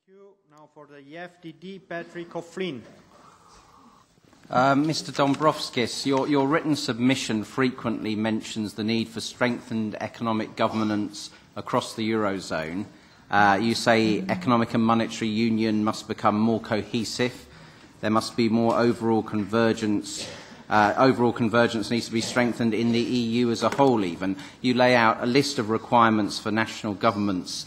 you. Now for the EFDD, Patrick O'Flynn. Mr. Dombrovskis, your written submission frequently mentions the need for strengthened economic governance across the Eurozone. You say economic and monetary union must become more cohesive. There must be more overall convergence. Overall convergence needs to be strengthened in the EU as a whole even. You lay out a list of requirements for national governments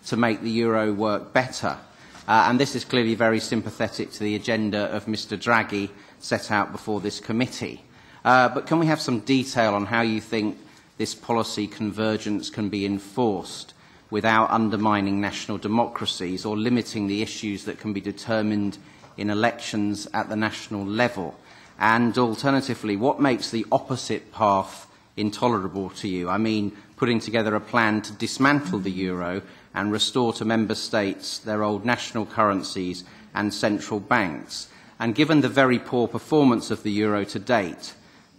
to make the euro work better. And this is clearly very sympathetic to the agenda of Mr. Draghi set out before this committee. But can we have some detail on how you think this policy convergence can be enforced without undermining national democracies or limiting the issues that can be determined in elections at the national level? And alternatively, what makes the opposite path intolerable to you? I mean, putting together a plan to dismantle the euro and restore to member states their old national currencies and central banks. And given the very poor performance of the euro to date,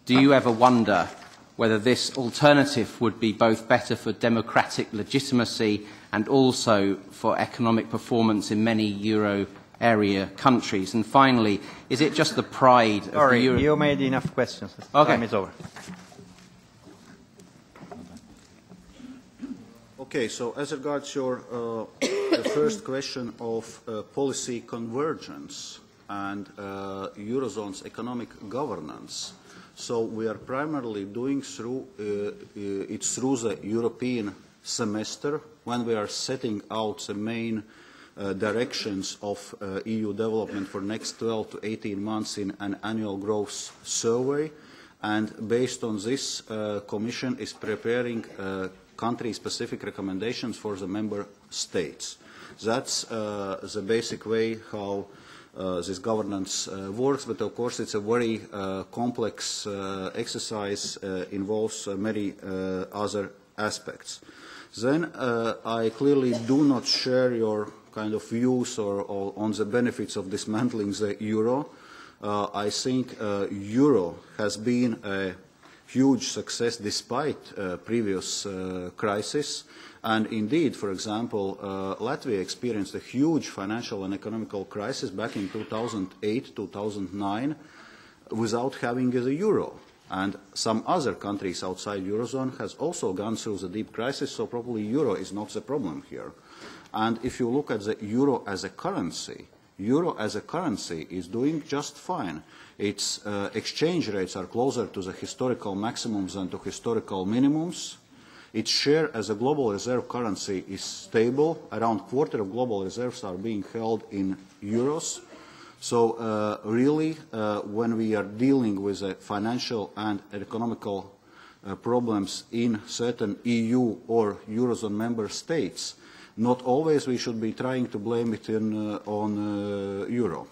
do you ever wonder whether this alternative would be both better for democratic legitimacy and also for economic performance in many euro area countries? And finally, is it just the pride of the euro? You made enough questions. Okay. Time is over. Okay, so as regards your the first question of policy convergence and Eurozone's economic governance, so we are primarily doing through the European semester when we are setting out the main directions of EU development for next 12 to 18 months in an annual growth survey, and based on this, Commission is preparing country-specific recommendations for the member states. That's the basic way how this governance works, but of course it's a very complex exercise, involves many other aspects. Then I clearly do not share your kind of views or on the benefits of dismantling the euro. I think euro has been a huge success despite previous crisis. And indeed, for example, Latvia experienced a huge financial and economical crisis back in 2008, 2009 without having the euro. And some other countries outside Eurozone has also gone through the deep crisis, so probably euro is not the problem here. And if you look at the euro as a currency is doing just fine. Its exchange rates are closer to the historical maximums than to historical minimums. Its share as a global reserve currency is stable. Around a quarter of global reserves are being held in euros. So really, when we are dealing with financial and economical problems in certain EU or Eurozone member states, not always we should be trying to blame it on euro.